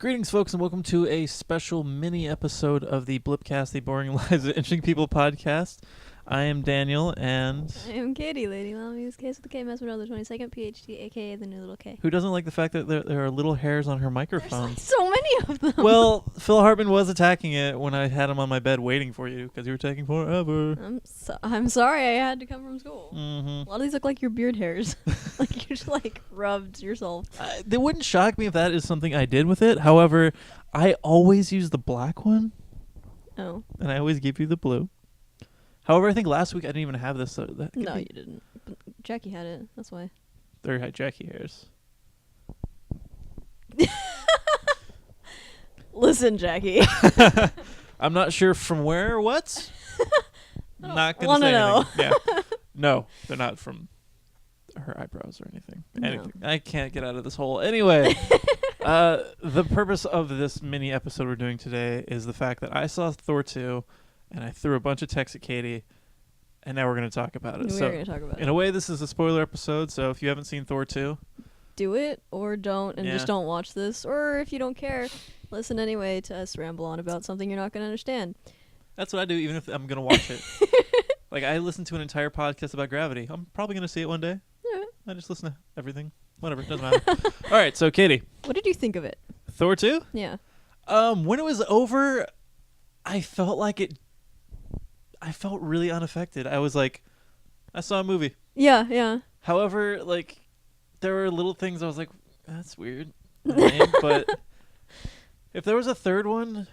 Greetings, folks, and welcome to a special mini episode of the BLIPcast, the Boring Lives of Interesting People podcast. I am Daniel, and I am Katie, Lady Laumes, Case with the K, Mezmiro, the 22nd, PhD, aka the new little K. who doesn't like the fact that there are little hairs on her There's microphone? like so many of them. Well, Phil Hartman was attacking it when I had him on my bed waiting for you because you were taking forever. I'm sorry I had to come from school. Mm-hmm. A lot of these look like your beard hairs. Like you just like rubbed yourself. It wouldn't shock me if that is something I did with it. However, I always use the black one, Oh. and I always give you the blue. However, I think last week I didn't even have this. So that No, you didn't. But Jackie had it. That's why. They're high Jackie hairs. Listen, Jackie. I'm not sure from where or what. Not gonna wanna say know. anything. Yeah. No, they're not from her eyebrows or anything. No. Anything. I can't get out of this hole. Anyway, the purpose of this mini episode we're doing today is the fact that I saw Thor 2, and I threw a bunch of texts at Katie, and now we're going to talk about it. We're going to talk about in it. a way, this is a spoiler episode, so if you haven't seen Thor 2... Do it or don't, and Yeah. just don't watch this. Or if you don't care, listen anyway to us ramble on about something you're not going to understand. That's what I do, even if I'm going to watch it. Like, I listened to an entire podcast about Gravity. I'm probably going to see it one day. Yeah. I just listen to everything. Whatever, doesn't matter. All right, so Katie, What did you think of it? Thor 2? Yeah. When it was over, I felt really unaffected. I was like, I saw a movie. Yeah, yeah. However, like, there were little things I was like, that's weird. But if there was a third one,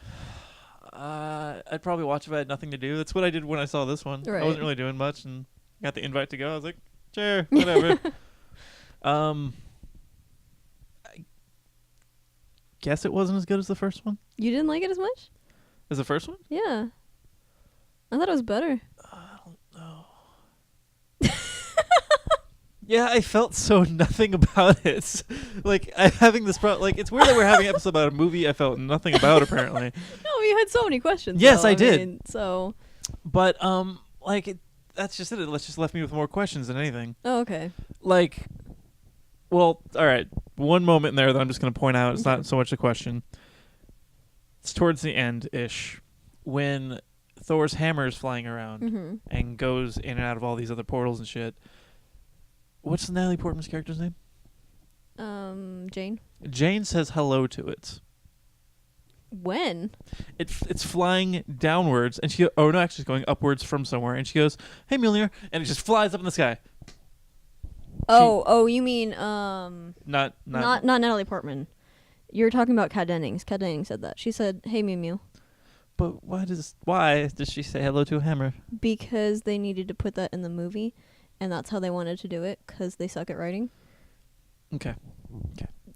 I'd probably watch if I had nothing to do. That's what I did when I saw this one. Right. I wasn't really doing much, and got the invite to go. I was like, sure, whatever. I guess it wasn't as good as the first one. You didn't like it as much? As the first one? Yeah. I thought it was better. I don't know. Yeah, I felt so nothing about it. Like, I'm having this problem. Like, it's weird that we're having an episode about a movie I felt nothing about, apparently. No, you had so many questions. Yes, though. I did. Mean, so. But, that's just it. It just left me with more questions than anything. Oh, okay. Like, well, all right. One moment in there that I'm just going to point out. It's not so much a question. It's towards the end-ish when Thor's hammer is flying around and goes in and out of all these other portals and shit. What's Natalie Portman's character's name? Jane. Jane says hello to it. When? It's flying downwards, and she... Oh, no, actually, it's going upwards from somewhere. And she goes, hey, Mjolnir, and it just flies up in the sky. Oh, you mean, Not Natalie Portman. You're talking about Kat Dennings. Kat Dennings said that. She said, hey, Mew Mew. But why does she say hello to a hammer? Because they needed to put that in the movie, and that's how they wanted to do it, because they suck at writing. Okay.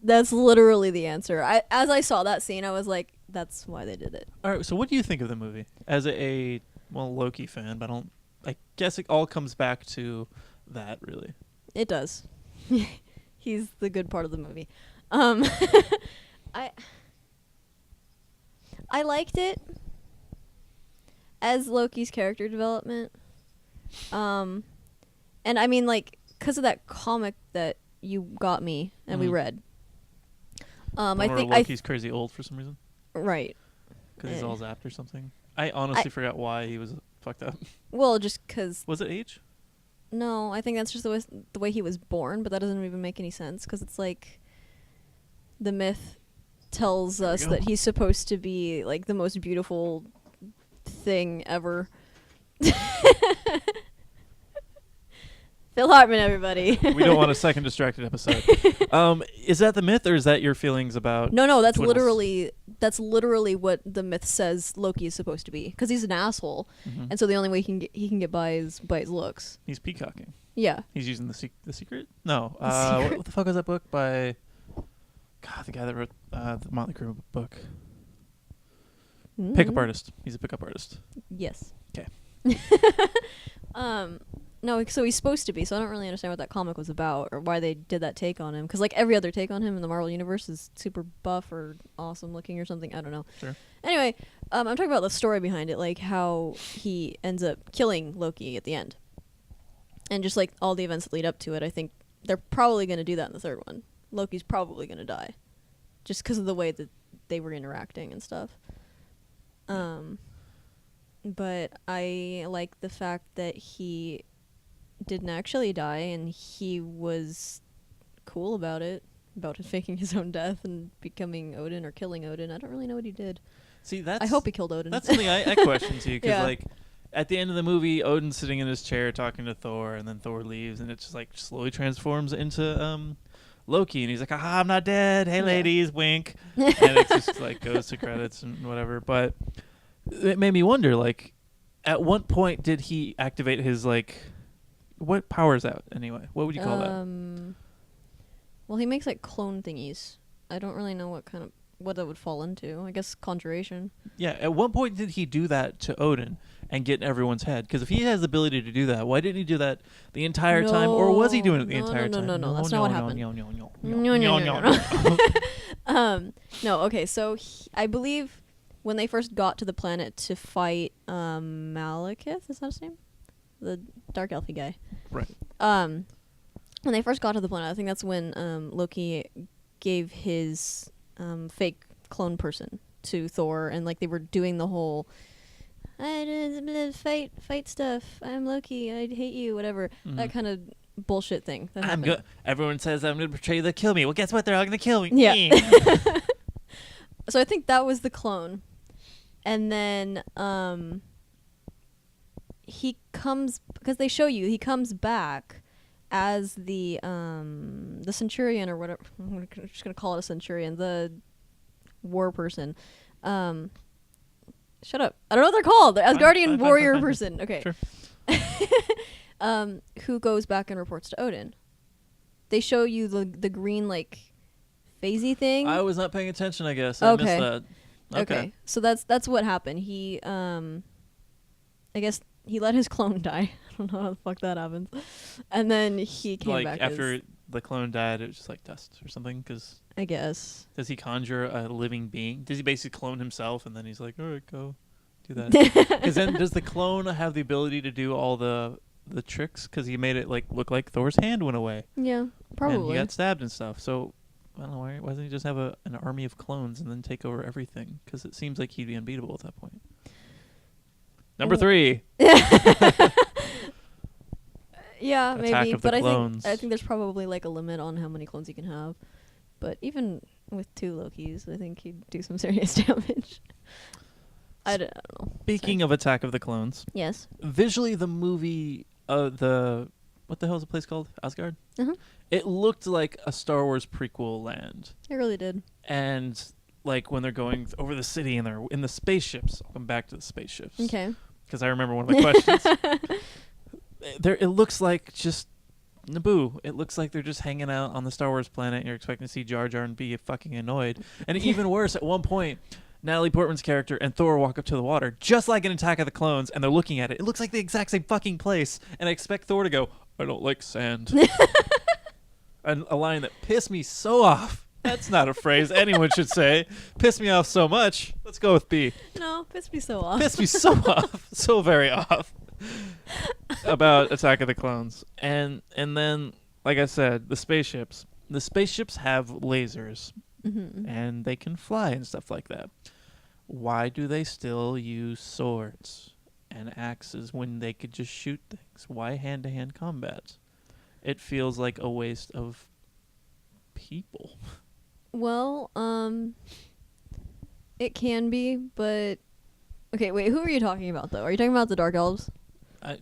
That's literally the answer. As I saw that scene, I was like, that's why they did it. All right, so what do you think of the movie? As a Loki fan, but I guess it all comes back to that, really. It does. He's the good part of the movie. I liked it as Loki's character development. And I mean, like, because of that comic that you got me and we read. I think Loki's crazy old for some reason. Right. Because he's all zapped or something. I honestly forgot why he was fucked up. Well, just because... Was it age? No, I think that's just the way he was born, but that doesn't even make any sense, because it's like the myth tells us that he's supposed to be like the most beautiful thing ever. Phil Hartman, everybody. We don't want a second distracted episode. Is that the myth, or is that your feelings about... No, that's Twiddles? literally what the myth says Loki is supposed to be, because he's an asshole, and so the only way he can get by is by his looks. He's peacocking. Yeah. He's using the Secret? No. The Secret? What the fuck was that book by... God, the guy that wrote the Motley Crue book. Pickup artist. He's a pickup artist. Yes. Okay. No, so he's supposed to be, so I don't really understand what that comic was about or why they did that take on him. Because, like, every other take on him in the Marvel Universe is super buff or awesome looking or something. I don't know. Sure. Anyway, I'm talking about the story behind it, like how he ends up killing Loki at the end. And just, like, all the events that lead up to it, I think they're probably going to do that in the third one. Loki's probably going to die. Just because of the way that they were interacting and stuff. But I like the fact that he didn't actually die, and he was cool about it, about faking his own death and becoming Odin or killing Odin. I don't really know what he did. See, that's... I hope he killed Odin. That's something I question, too, because, Yeah. like, at the end of the movie, Odin's sitting in his chair talking to Thor, and then Thor leaves, and it just, like, slowly transforms into Loki, and he's like, aha, I'm not dead. Hey, Yeah. ladies, wink. And it just, like, goes to credits and whatever. But it made me wonder, like, at what point did he activate his, like... What power is that, anyway? What would you call that? Well, he makes, like, clone thingies. I don't really know what that would fall into. I guess conjuration. Yeah, at what point did he do that to Odin and get in everyone's head? Because if he has the ability to do that, why didn't he do that the entire time? Or was he doing it the entire time? No, that's not what happened. No, okay, so I believe when they first got to the planet to fight Malekith, is that his name? The dark elfy guy. Right. When they first got to the planet, I think that's when Loki gave his fake clone person to Thor, and like they were doing the whole fight stuff. I'm Loki. I hate you. Whatever. That kind of bullshit thing. That Everyone says I'm gonna betray you. They'll kill me. Well, guess what? They're all gonna kill me. Yeah. So I think that was the clone, and then he comes, because they show you he comes back as the centurion or whatever. I'm just gonna call it a centurion, the war person. Shut up! I don't know what they're called. The Asgardian warrior person. Okay. Sure. Who goes back and reports to Odin. They show you the green like phasey thing. I was not paying attention. I guess I missed that. Okay. So that's what happened. He I guess he let his clone die. I don't know how the fuck that happens. And then he came like back after the clone died, it was just like dust or something. Because I guess. Does he conjure a living being? Does he basically clone himself and then he's like, all right, go do that? Because then does the clone have the ability to do all the tricks? Because he made it like look like Thor's hand went away. Yeah, probably. And he got stabbed and stuff. So I don't know, why doesn't he just have an army of clones and then take over everything? Because it seems like he'd be unbeatable at that point. Number 3. Yeah, Attack maybe. of the But Clones. I think there's probably like a limit on how many clones you can have. But even with 2 Lokis, I think he'd do some serious damage. I don't know. Speaking of Attack of the Clones, Yes. visually the movie, what the hell is the place called? Asgard? Uh-huh. It looked like a Star Wars prequel land. It really did. And like when they're going over the city and they're in the spaceships. I'll come back to the spaceships. Okay. Because I remember one of my questions. It looks like just Naboo. It looks like they're just hanging out on the Star Wars planet and you're expecting to see Jar Jar and be fucking annoyed. And even worse, at one point, Natalie Portman's character and Thor walk up to the water, just like in Attack of the Clones, and they're looking at it. It looks like the exact same fucking place. And I expect Thor to go, I don't like sand. And a line that pissed me so off. That's not a phrase anyone should say. Pissed me off so much. Let's go with B. No, pissed me so off. Pissed me so off. So very off. About Attack of the Clones. And then, like I said, the spaceships. The spaceships have lasers. Mm-hmm. And they can fly and stuff like that. Why do they still use swords and axes when they could just shoot things? Why hand-to-hand combat? It feels like a waste of people. Well, it can be, but okay, wait, who are you talking about though? Are you talking about the Dark Elves?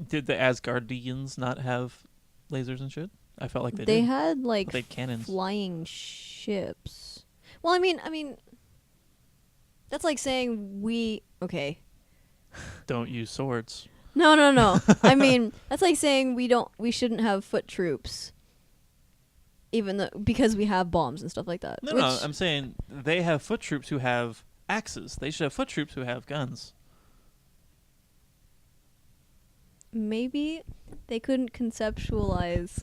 Did the Asgardians not have lasers and shit? I felt like they did. They had like They had cannons. flying ships. Well, I mean, that's like saying okay. Don't use swords. No. I mean, that's like saying we shouldn't have foot troops, because we have bombs and stuff like that. No, I'm saying they have foot troops who have axes. They should have foot troops who have guns. Maybe they couldn't conceptualize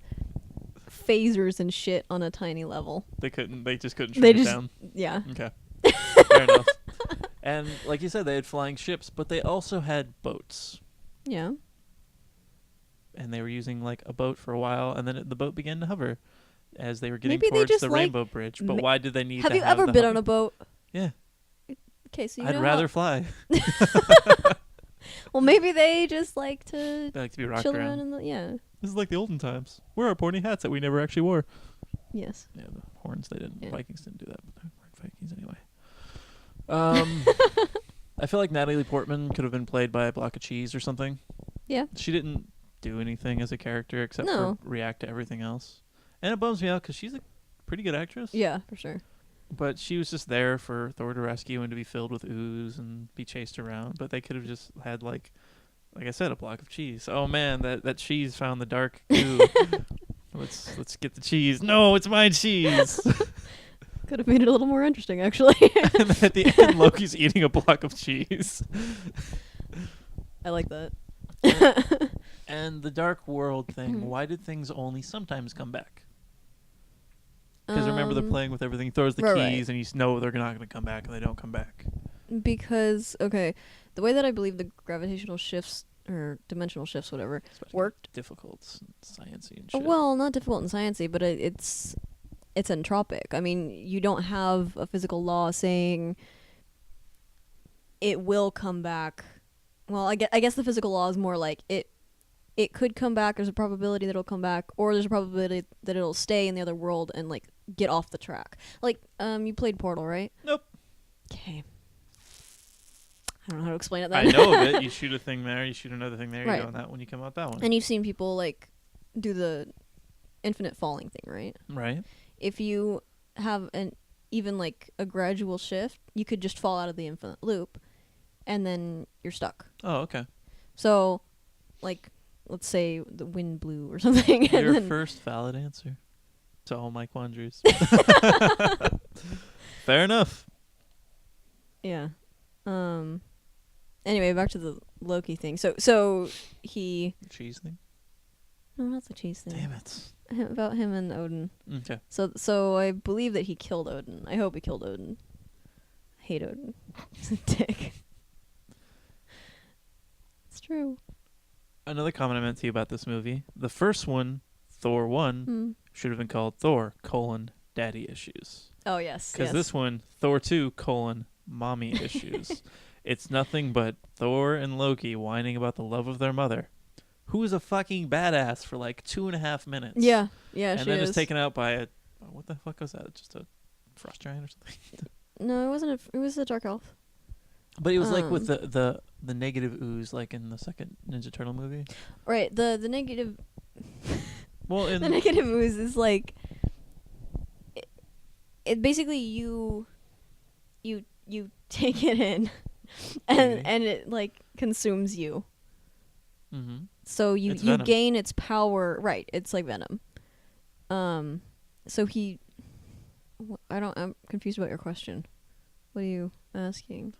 phasers and shit on a tiny level. They just couldn't They trim it just down. Yeah. Okay. Fair enough. And like you said, they had flying ships, but they also had boats. Yeah. And they were using like a boat for a while, and then the boat began to hover as they were getting Maybe they towards just, the like, Rainbow Bridge. But why did they need Have to you have ever the been hover? on a boat? Yeah. Okay, so you I'd know rather how- fly. Well, maybe they just like to They like to be rocked chill around. around in the This is like the olden times. Where are pointy hats that we never actually wore? Yes. Yeah, the horns. They didn't. Yeah. Vikings didn't do that, but they weren't Vikings anyway. I feel like Natalie Portman could have been played by a block of cheese or something. Yeah. She didn't do anything as a character except No. for react to everything else, and it bums me out because she's a pretty good actress. Yeah, for sure. But she was just there for Thor to rescue and to be filled with ooze and be chased around. But they could have just had like I said, a block of cheese. Oh man, that cheese found the dark goo. Let's get the cheese. No, it's my cheese. Could have made it a little more interesting, actually. And at the end, Loki's eating a block of cheese. I like that. And the dark world thing. Mhm. Why did things only sometimes come back? Because remember, they're playing with everything. He throws the right. keys, and you know they're not going to come back, and they don't come back. Because, okay, the way that I believe the gravitational shifts, or dimensional shifts, whatever, Especially worked. difficult, sciencey and shit. Well, not difficult and sciencey, but it's entropic. I mean, you don't have a physical law saying it will come back. Well, I guess the physical law is more like it could come back. There's a probability that it'll come back, or there's a probability that it'll stay in the other world and like get off the track. Like, you played Portal, right? Nope. Okay. I don't know how to explain it. I Then know of it. You shoot a thing there, you shoot another thing there, Right. you go on that one, you come out that one. and you've seen people like do the infinite falling thing, right? Right. If you have an even like a gradual shift, you could just fall out of the infinite loop, and then you're stuck. Oh, okay. So, like, let's say the wind blew or something. and Your then, first valid answer to all my quandaries. Fair enough. Yeah. Anyway, back to the Loki thing. So he. Cheese thing. No, not the cheese thing. Damn it. About him and Odin. Okay. So I believe that he killed Odin. I hope he killed Odin. I hate Odin. He's a dick. It's true. Another comment I meant to you about this movie. The first one, Thor 1, should have been called Thor, Daddy Issues. Oh, yes. Because this one, Thor 2, Mommy Issues. It's nothing but Thor and Loki whining about the love of their mother, who is a fucking badass for like 2.5 minutes. Yeah, and she then is. is taken out by a... What the fuck was that? Just a frost giant or something? No, it wasn't. It was a dark elf. But it was like with the negative ooze, like in the second Ninja Turtle movie. Right. The negative. Well, in the negative ooze is like. It basically you take it in, and it like consumes you. Mm-hmm. So you Venom. gain its power. Right. It's like venom. So he. I'm confused about your question. What are you asking?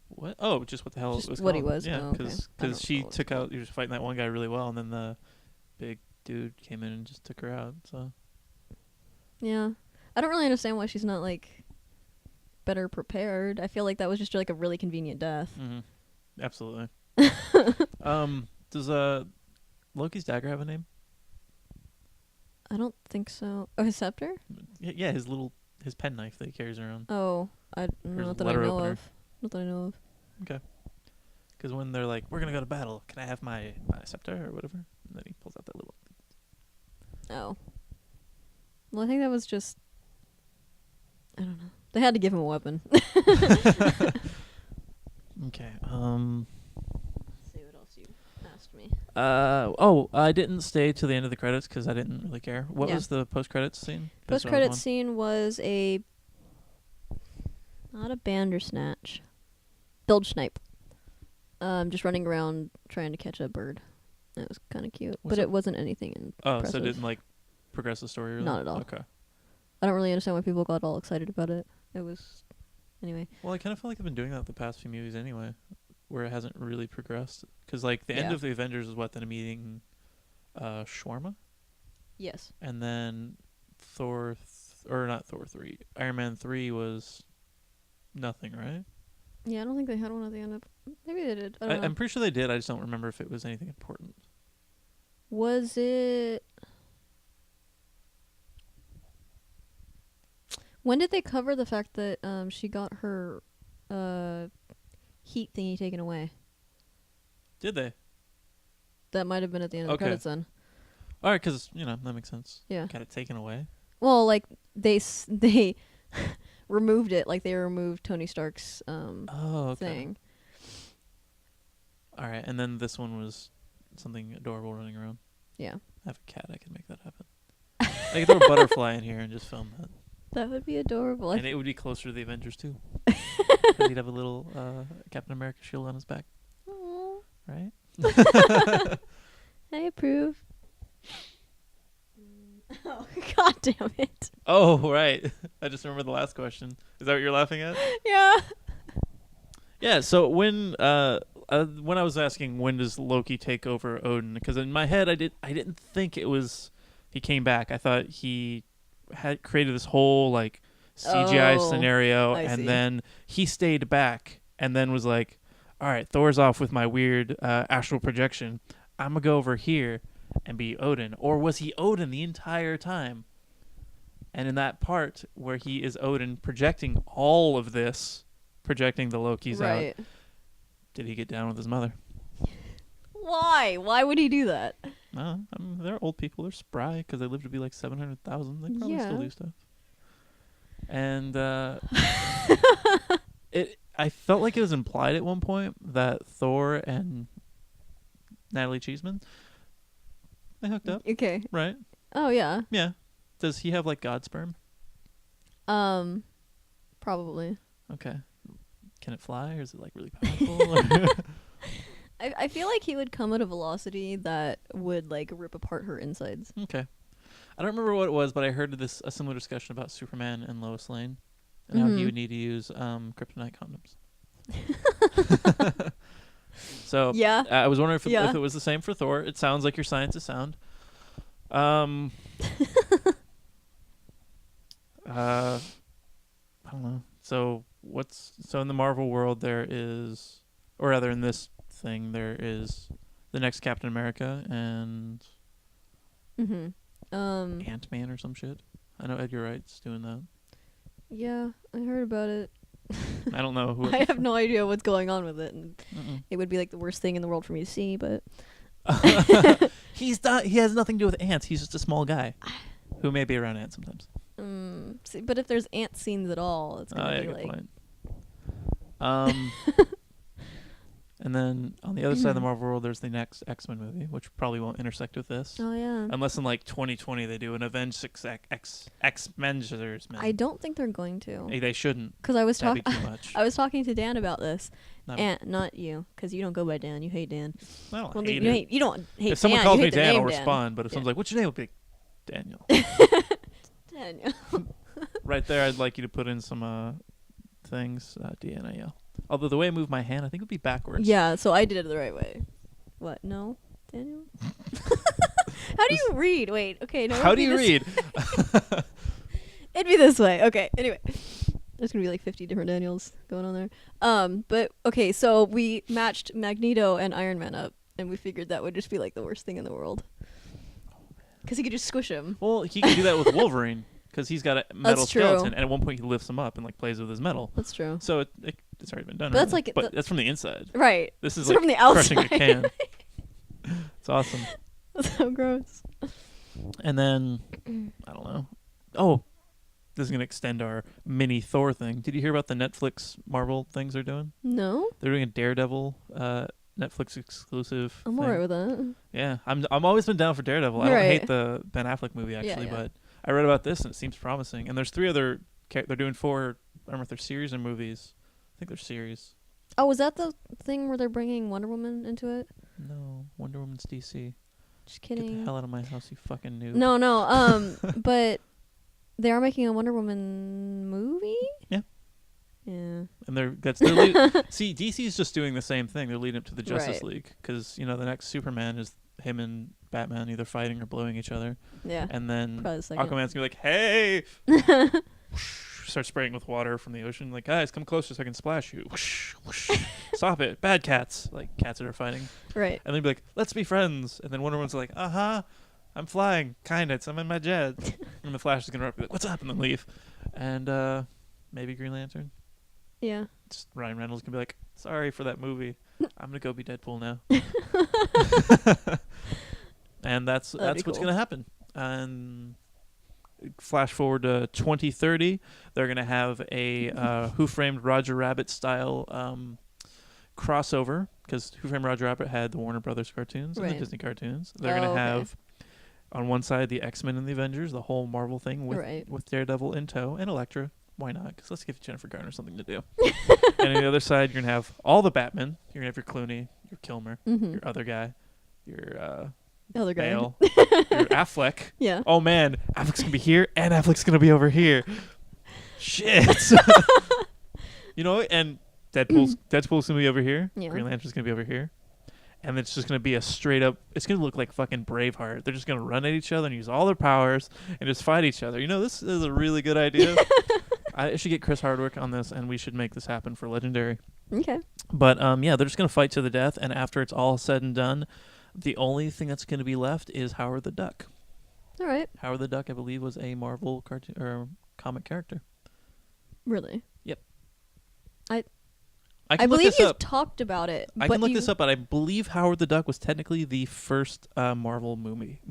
What? Oh, just what the hell Just it was what called. he was? Yeah, Oh, okay. because I don't she know what took it's out... He was fighting that one guy really well, and then the big dude came in and just took her out, so... Yeah. I don't really understand why she's not, like, better prepared. I feel like that was just, like, a really convenient death. Mm-hmm. Absolutely. Does Loki's dagger have a name? I don't think so. Oh, his scepter? Yeah, his penknife that he carries around. Oh, his not that I letter know opener. of. Not that I know of. Okay. Because when they're like, we're going to go to battle, can I have my scepter or whatever? And then he pulls out that little... Oh. Well, I think that was just... I don't know. They had to give him a weapon. Okay. Let's see what else you asked me. I didn't stay to the end of the credits because I didn't really care. What Yeah. was the post-credits scene? That's what I was Post-credit on. scene was a... Not a Bandersnatch. Bilge-snipe. Just running around trying to catch a bird. It was kind of cute. What's But it- it wasn't anything Oh, impressive. so it didn't like progress the story? Really? Not at all. Okay. I don't really understand why people got all excited about it. It was... Anyway. Well, I kind of feel like they've been doing that the past few movies anyway, where it hasn't really progressed. Because like the end Yeah. of the Avengers was what? Then a meeting, shawarma, Yes. and then or not Thor 3. Iron Man 3 was nothing, right? Yeah, I don't think they had one at the end of... Maybe they did. I don't know. I'm pretty sure they did. I just don't remember if it was anything important. Was it... When did they cover the fact that she got her heat thingy taken away. Did they? That might have been at the end of the Okay. credits then. All right, because that makes sense. Yeah. Got it taken away. Well, like they removed it, like they removed Tony Stark's Oh, okay. thing. All right, and then this one was something adorable running around. Yeah. I have a cat. I can make that happen. I could throw a butterfly in here and just film that. That would be adorable. And it would be closer to the Avengers, too. 'Cause he'd have a little Captain America shield on his back. Aw. Right? I approve. Oh, God damn it. Oh, right. I just remembered the last question. Is that what you're laughing at? Yeah. Yeah, so when I was asking when does Loki take over Odin, because in my head I didn't think it was he came back. I thought he had created this whole like CGI Oh, scenario, I see. and then he stayed back, and then was like, "All right, Thor's off with my weird astral projection. I'm gonna go over here and be Odin." Or was he Odin the entire time? And in that part where he is Odin projecting all of this, projecting the Lokis Right. out, did he get down with his mother? Why? Why would he do that? No, they're old people. They're spry because they live to be like 700,000. They probably still Yeah. do stuff. And I felt like it was implied at one point that Thor and Natalie Cheeseman, they hooked up, Okay. right? Oh, yeah. Yeah. Does he have like God sperm? Probably. Okay. Can it fly, or is it like really powerful? I feel like he would come at a velocity that would like rip apart her insides. Okay. I don't remember what it was, but I heard a similar discussion about Superman and Lois Lane, and how he Mhm. would need to use kryptonite condoms. So Yeah. I was wondering if Yeah. it was the same for Thor. It sounds like your science is sound. I don't know. So in the Marvel world there is, or rather in this thing there is the next Captain America and Mhm. Ant-Man or some shit. I know Edgar Wright's doing that. Yeah, I heard about it. I don't know who. I have no idea what's going on with it, and Mm-mm. it would be like the worst thing in the world for me to see. But He's not. He has nothing to do with ants. He's just a small guy who may be around ants sometimes. see, but if there's ant scenes at all, it's gonna Yeah, be good like point. And then on the other side of the Marvel world, there's the next X-Men movie, which probably won't intersect with this. oh yeah. Unless in like 2020 they do an Avenged X-Men. I don't think they're going to, Hey, they shouldn't. because I was That'd talking. be too much. I was talking to Dan about this, Not- and not you, because you don't go by Dan. You hate Dan. I don't Well, hate you it. hate. You don't hate. If someone Dan, calls you me hate the Dan, I'll name Dan. respond. But if Yeah. someone's like, "What's your name?" I'll be like, Daniel. Daniel. Right there, I'd like you to put in some things. DNIL. Although the way I move my hand, I think it would be backwards. Yeah, so I did it the right way. What? No, Daniel. How do you read? Wait. Okay. No. How it'd do be you this- read? It'd be this way. Okay. Anyway, there's gonna be like 50 different Daniels going on there. But okay, so we matched Magneto and Iron Man up, and we figured that would just be like the worst thing in the world. Because he could just squish him. Well, he can do that with Wolverine because he's got a metal That's true. skeleton, and at one point he lifts him up and like plays with his metal. That's true. So it's already been done. But that's really. like but the- that's from the inside. Right. This is So like from the crushing a outside. can. It's awesome. That's so gross. And then I don't know. Oh, this is gonna extend our mini Thor thing. Did you hear about the Netflix Marvel things they're doing? No, They're doing a Daredevil Netflix exclusive. I'm thing. alright with that. Yeah, I'm always been down for Daredevil. I don't Right. hate the Ben Affleck movie actually, yeah. but I read about this and it seems promising. And there's 3 other. They're doing 4. I don't know if they're series or movies. I think they're series. Oh, was that the thing where they're bringing Wonder Woman into it? No, Wonder Woman's DC. Just Get the kidding. hell out of my house, you fucking noob. No. But they are making a Wonder Woman movie. Yeah. Yeah. And they're see, DC's just doing the same thing. They're leading up to the Justice Right. League because the next Superman is him and Batman either fighting or blowing each other, Yeah. and then Probably the second. Aquaman's gonna be like, "Hey!" Start spraying with water from the ocean, like, "Guys, come closer so I can splash you." Stop it, bad cats, like cats that are fighting, Right. and they'd be like, "Let's be friends," and then Wonder Woman's like, I'm flying, kinda, I'm in my jet," and the Flash is gonna be like, "What's up?" and then leave, and maybe Green Lantern. Yeah. Just Ryan Reynolds can be like, sorry for that movie. I'm gonna go be Deadpool now. And that's what's cool. gonna happen. And flash forward to 2030, they're gonna have a Who Framed Roger Rabbit style crossover, because Who Framed Roger Rabbit had the Warner Brothers cartoons and the Right. Disney cartoons. They're gonna have on one side the X-Men and the Avengers, the whole Marvel thing with Daredevil in tow, and Elektra. Why not? Because let's give Jennifer Garner something to do. And on the other side, you're gonna have all the Batman. You're gonna have your Clooney, your Kilmer, your other guy, your Other guy. Bale, your Affleck. Yeah. Oh man, Affleck's gonna be here, and Affleck's gonna be over here. Shit. You know, and Deadpool's gonna be over here. Yeah. Green Lantern's gonna be over here. And it's just going to be a straight up, it's going to look like fucking Braveheart. They're just going to run at each other and use all their powers and just fight each other. You know, this is a really good idea. I should get Chris Hardwick on this, and we should make this happen for Legendary. Okay. But, yeah, they're just going to fight to the death, and after it's all said and done, the only thing that's going to be left is Howard the Duck. All right. Howard the Duck, I believe, was a Marvel cartoon or comic character. Really? Yep. I believe you've talked about it. I can look this up, but I believe Howard the Duck was technically the first Marvel movie.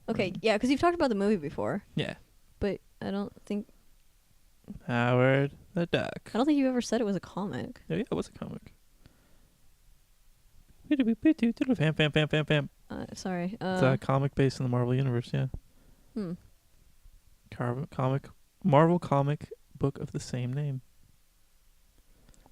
Okay, yeah, because you've talked about the movie before. Yeah. But I don't think Howard the Duck. you ever said it was a comic. Yeah, it was a comic. Fam, fam, fam, fam, fam. Sorry. It's a comic based in the Marvel universe, yeah. Marvel comic book of the same name.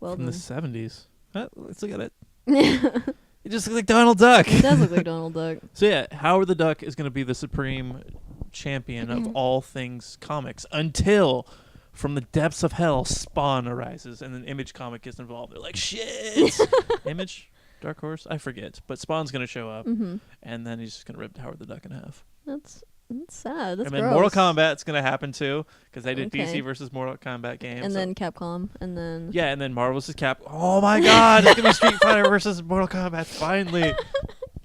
Well, from the 70s. Let's look at it. It just looks like Donald Duck. It does look like Donald Duck. So yeah, Howard the Duck is going to be the supreme champion of all things comics until, from the depths of hell, Spawn arises and an Image comic gets involved. They're like, shit! Image? Dark Horse? I forget. But Spawn's going to show up, and then he's just going to rip Howard the Duck in half. That's sad. That's and then gross. Mortal Kombat's going to happen too, because they did DC versus Mortal Kombat games. And then Capcom, and then... Yeah, and then Marvel vs. Cap. Oh my god, it's going to be Street Fighter versus Mortal Kombat, finally.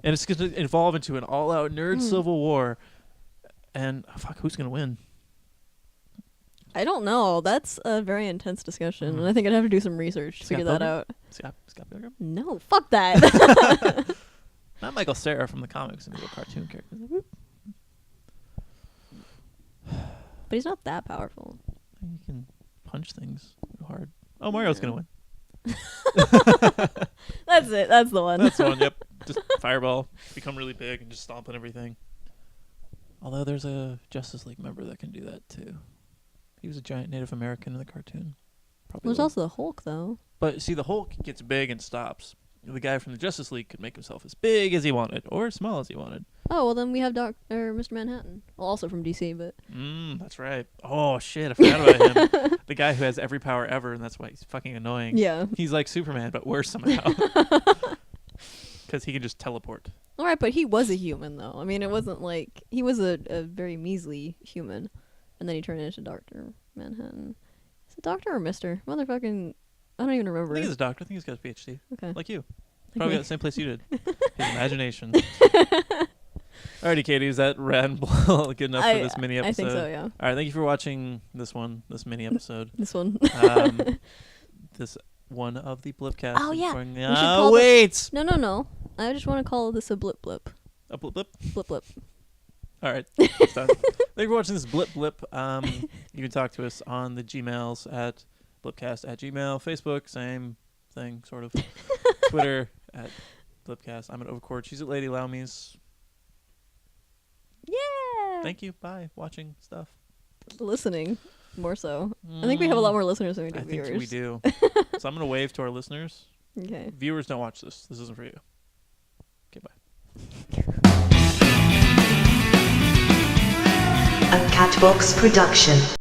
And it's going to evolve into an all-out nerd civil war. And, fuck, who's going to win? I don't know. That's a very intense discussion, and I think I'd have to do some research to figure that out. Scott Pilgrim? No, fuck that. Not Michael Cera from the comics, and a cartoon character. But he's not that powerful. You can punch things hard. Oh, Mario's going to win. That's it. That's the one. That's the one, yep. Just fireball, become really big, and just stomp on everything. Although there's a Justice League member that can do that, too. He was a giant Native American in the cartoon. There's also the Hulk, though. But, see, the Hulk gets big and stops. The guy from the Justice League could make himself as big as he wanted, or as small as he wanted. Oh, well, then we have Mr. Manhattan. Well, also from DC, but... That's right. Oh, shit, I forgot about him. The guy who has every power ever, and that's why he's fucking annoying. Yeah. He's like Superman, but worse somehow. Because he can just teleport. All right, but he was a human, though. I mean, it wasn't like... He was a very measly human. And then he turned into Dr. Manhattan. Is it Doctor or Mr.? Motherfucking... I don't even remember. I think he's a doctor. I think he's got a PhD. Okay. Like you. Probably got the same place you did. His imagination. Alrighty, Katie, is that ramble good enough for this mini episode? I think so, yeah. Alright, thank you for watching this mini episode. This one. This one of the BLiPcast. Oh, yeah. Oh, wait! No. I just want to call this a BLiP. A BLiP? BLiP. Alright. Thank you for watching this BLiP. You can talk to us on the Gmails at BLiPcast@gmail. Facebook, same thing, sort of. Twitter at BLiPcast. I'm at Overcord. She's at Lady Laumes. Yeah. Thank you. Bye. Watching stuff. Listening, more so. I think we have a lot more listeners than we do viewers. I think we do. So I'm going to wave to our listeners. Okay. Viewers, don't watch this. This isn't for you. Okay, bye. A Catbox production.